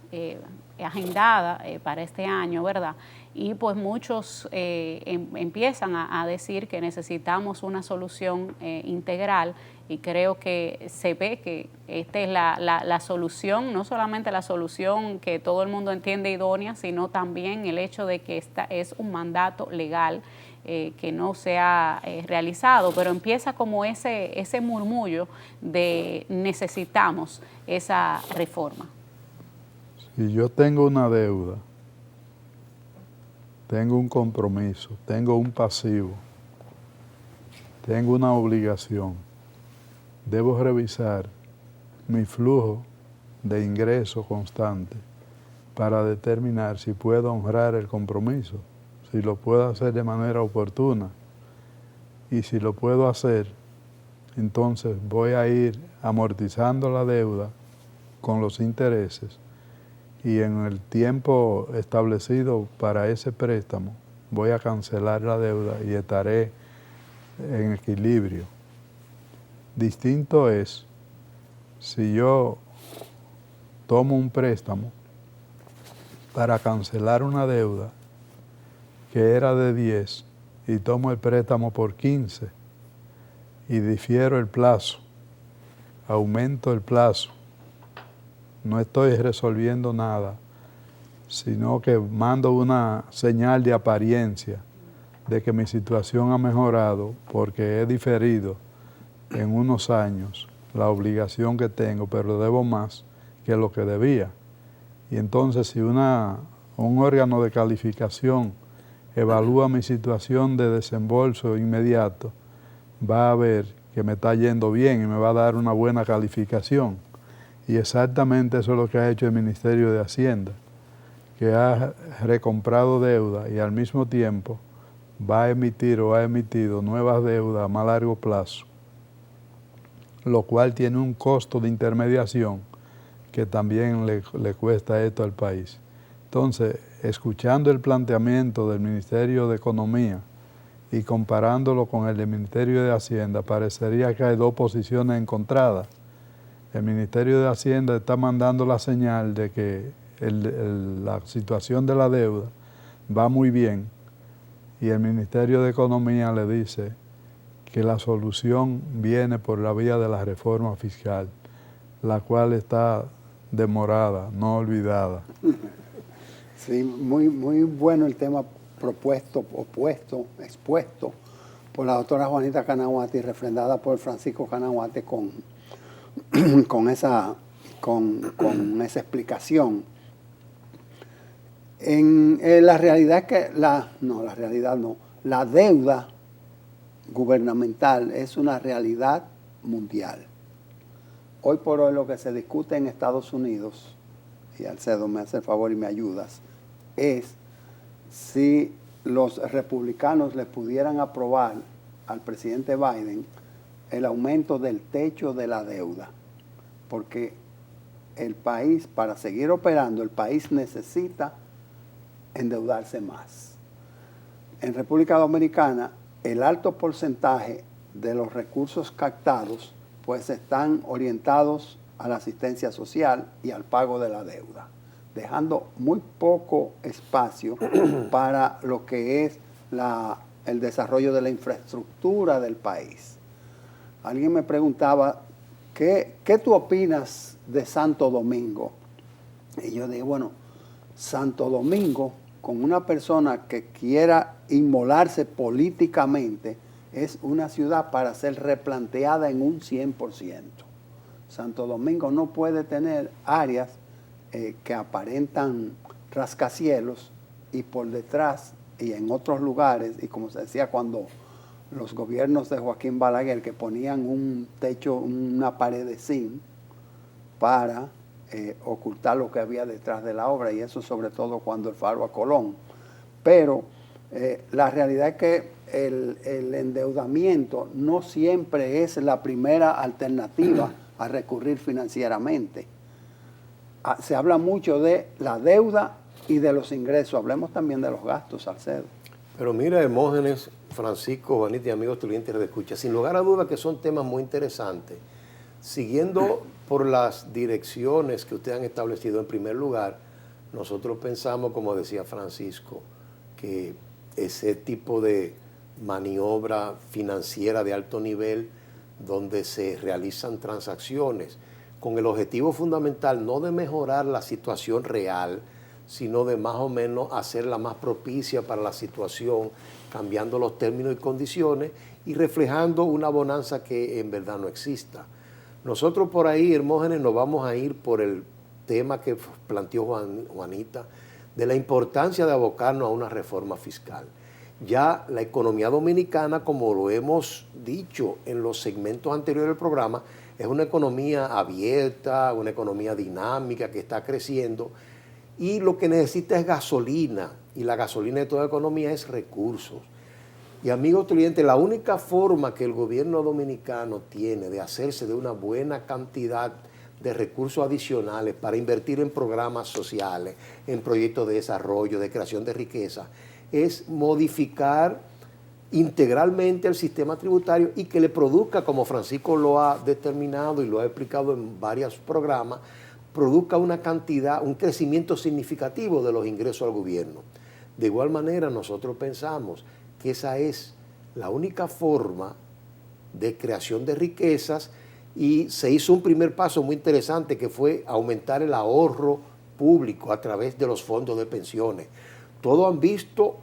agendada para este año, ¿verdad? Y pues muchos empiezan a decir que necesitamos una solución integral, y creo que se ve que esta es la solución, no solamente la solución que todo el mundo entiende idónea, sino también el hecho de que esta es un mandato legal que no se ha realizado, pero empieza como ese murmullo de necesitamos esa reforma. Si yo tengo una deuda, tengo un compromiso, tengo un pasivo, tengo una obligación, debo revisar mi flujo de ingreso constante para determinar si puedo honrar el compromiso, si lo puedo hacer de manera oportuna, y si lo puedo hacer, entonces voy a ir amortizando la deuda con los intereses, y en el tiempo establecido para ese préstamo voy a cancelar la deuda y estaré en equilibrio. Distinto es si yo tomo un préstamo para cancelar una deuda que era de 10 y tomo el préstamo por 15 y difiero el plazo, aumento el plazo. No estoy resolviendo nada, sino que mando una señal de apariencia de que mi situación ha mejorado porque he diferido en unos años la obligación que tengo, pero debo más que lo que debía. Y entonces si un órgano de calificación evalúa mi situación de desembolso inmediato, va a ver que me está yendo bien y me va a dar una buena calificación. Y exactamente eso es lo que ha hecho el Ministerio de Hacienda, que ha recomprado deuda y al mismo tiempo va a emitir o ha emitido nuevas deudas a más largo plazo, lo cual tiene un costo de intermediación que también le cuesta esto al país. Entonces, escuchando el planteamiento del Ministerio de Economía y comparándolo con el del Ministerio de Hacienda, parecería que hay dos posiciones encontradas. El Ministerio de Hacienda está mandando la señal de que la situación de la deuda va muy bien, y el Ministerio de Economía le dice que la solución viene por la vía de la reforma fiscal, la cual está demorada, no olvidada. Sí, muy bueno el tema expuesto por la doctora Juanita Kanahuati y refrendada por Francisco Kanahuati con esa explicación. La realidad es que la deuda gubernamental es una realidad mundial. Hoy por hoy lo que se discute en Estados Unidos, y Alcedo me hace el favor y me ayudas, es si los republicanos le pudieran aprobar al presidente Biden el aumento del techo de la deuda, porque el país, para seguir operando, el país necesita endeudarse más. En República Dominicana, el alto porcentaje de los recursos captados pues están orientados a la asistencia social y al pago de la deuda, dejando muy poco espacio para lo que es el desarrollo de la infraestructura del país. Alguien me preguntaba, ¿qué tú opinas de Santo Domingo? Y yo digo, bueno, Santo Domingo, con una persona que quiera inmolarse políticamente, es una ciudad para ser replanteada en un 100%. Santo Domingo no puede tener áreas que aparentan rascacielos y por detrás y en otros lugares, y como se decía cuando los gobiernos de Joaquín Balaguer, que ponían un techo, una pared de zinc para ocultar lo que había detrás de la obra, y eso sobre todo cuando el faro a Colón. Pero la realidad es que el endeudamiento no siempre es la primera alternativa a recurrir financieramente. Se habla mucho de la deuda y de los ingresos. Hablemos también de los gastos, Salcedo. Pero mira, Hermógenes, Francisco, Juanita y amigos televidentes de Escucha, sin lugar a dudas que son temas muy interesantes. Siguiendo por las direcciones que ustedes han establecido, en primer lugar, nosotros pensamos, como decía Francisco, que ese tipo de maniobra financiera de alto nivel, donde se realizan transacciones con el objetivo fundamental no de mejorar la situación real, sino de más o menos hacerla más propicia para la situación, cambiando los términos y condiciones y reflejando una bonanza que en verdad no exista. Nosotros por ahí, Hermógenes, nos vamos a ir por el tema que planteó Juanita, de la importancia de abocarnos a una reforma fiscal. Ya la economía dominicana, como lo hemos dicho en los segmentos anteriores del programa, es una economía abierta, una economía dinámica que está creciendo, y lo que necesita es gasolina, y la gasolina de toda economía es recursos. Y amigos clientes, la única forma que el gobierno dominicano tiene de hacerse de una buena cantidad de recursos adicionales para invertir en programas sociales, en proyectos de desarrollo, de creación de riqueza, es modificar integralmente el sistema tributario y que le produzca, como Francisco lo ha determinado y lo ha explicado en varios programas, produzca una cantidad, un crecimiento significativo de los ingresos al gobierno. De igual manera, nosotros pensamos que esa es la única forma de creación de riquezas, y se hizo un primer paso muy interesante, que fue aumentar el ahorro público a través de los fondos de pensiones. Todos han visto,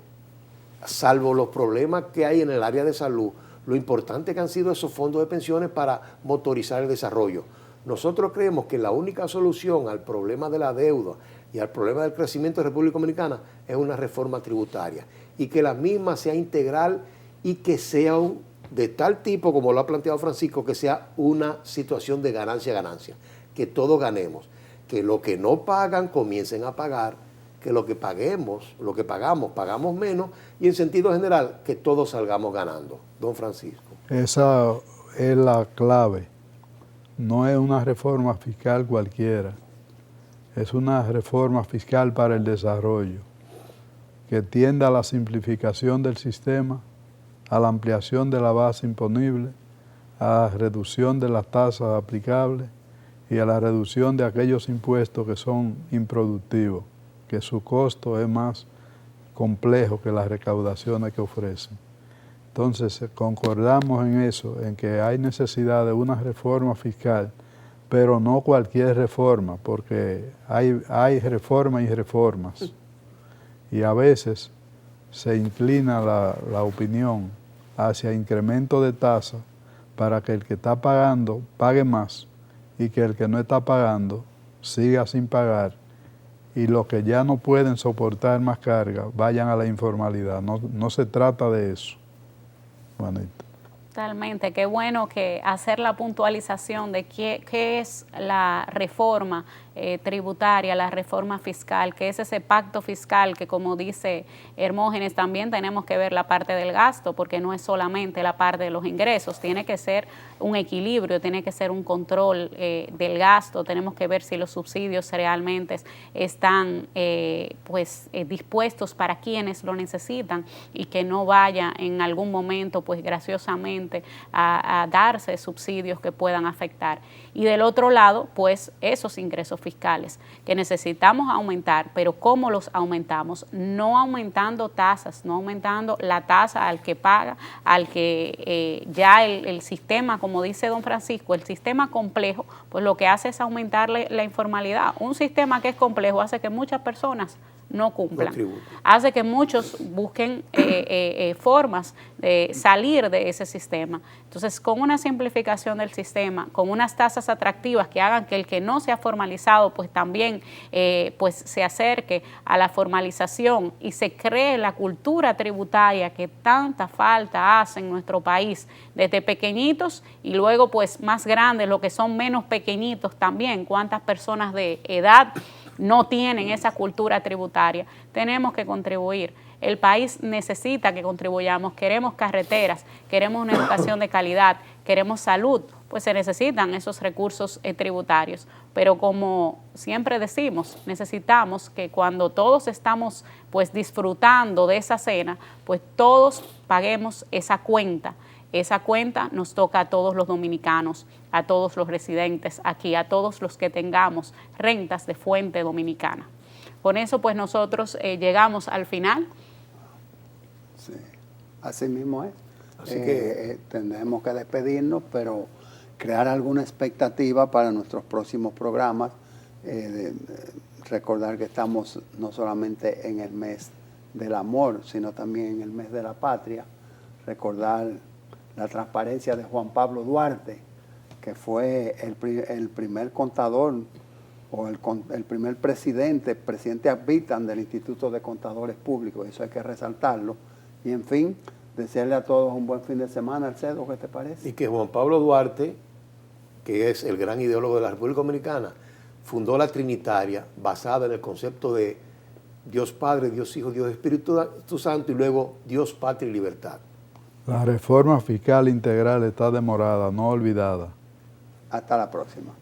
salvo los problemas que hay en el área de salud, lo importante que han sido esos fondos de pensiones para motorizar el desarrollo. Nosotros creemos que la única solución al problema de la deuda y al problema del crecimiento de la República Dominicana es una reforma tributaria, y que la misma sea integral y que sea de tal tipo, como lo ha planteado Francisco, que sea una situación de ganancia-ganancia, que todos ganemos, que lo que no pagan comiencen a pagar, que lo que pagamos menos, y en sentido general que todos salgamos ganando. Don Francisco. Esa es la clave. No es una reforma fiscal cualquiera, es una reforma fiscal para el desarrollo, que tienda a la simplificación del sistema, a la ampliación de la base imponible, a la reducción de las tasas aplicables y a la reducción de aquellos impuestos que son improductivos, que su costo es más complejo que las recaudaciones que ofrecen. Entonces, concordamos en eso, en que hay necesidad de una reforma fiscal, pero no cualquier reforma, porque hay reformas y reformas. Y a veces se inclina la opinión hacia incremento de tasa para que el que está pagando pague más y que el que no está pagando siga sin pagar, y los que ya no pueden soportar más carga vayan a la informalidad. No se trata de eso. Juanita. Totalmente, qué bueno que hacer la puntualización de qué es la reforma tributaria, la reforma fiscal, que es ese pacto fiscal que, como dice Hermógenes, también tenemos que ver la parte del gasto, porque no es solamente la parte de los ingresos, tiene que ser un equilibrio, tiene que ser un control del gasto, tenemos que ver si los subsidios realmente están dispuestos para quienes lo necesitan, y que no vaya en algún momento pues graciosamente a darse subsidios que puedan afectar. Y del otro lado, pues esos ingresos fiscales que necesitamos aumentar, pero ¿cómo los aumentamos? No aumentando tasas, no aumentando la tasa al que paga, al que ya el sistema, como dice don Francisco, el sistema complejo, pues lo que hace es aumentarle la informalidad. Un sistema que es complejo hace que muchas personas no cumplan. Hace que muchos busquen formas de salir de ese sistema. Entonces, con una simplificación del sistema, con unas tasas atractivas que hagan que el que no se ha formalizado, pues también pues se acerque a la formalización y se cree la cultura tributaria que tanta falta hace en nuestro país, desde pequeñitos y luego pues más grandes, los que son menos pequeñitos también, cuántas personas de edad no tienen esa cultura tributaria. Tenemos que contribuir. El país necesita que contribuyamos. Queremos carreteras, queremos una educación de calidad, queremos salud, pues se necesitan esos recursos tributarios. Pero como siempre decimos, necesitamos que cuando todos estamos pues disfrutando de esa cena, pues todos paguemos esa cuenta. Esa cuenta nos toca a todos los dominicanos, a todos los residentes aquí, a todos los que tengamos rentas de fuente dominicana. Con eso, pues nosotros llegamos al final. Sí, así mismo es. Así que tendremos que despedirnos, pero crear alguna expectativa para nuestros próximos programas. Recordar que estamos no solamente en el mes del amor, sino también en el mes de la patria. Recordar la transparencia de Juan Pablo Duarte, que fue el primer contador o el primer presidente ad vitam del Instituto de Contadores Públicos. Eso hay que resaltarlo. Y en fin, desearle a todos un buen fin de semana. Alcedo, ¿qué te parece? Y que Juan Pablo Duarte, que es el gran ideólogo de la República Dominicana, fundó la Trinitaria basada en el concepto de Dios Padre, Dios Hijo, Dios Espíritu Santo y luego Dios, Patria y Libertad. La reforma fiscal integral está demorada, no olvidada. Hasta la próxima.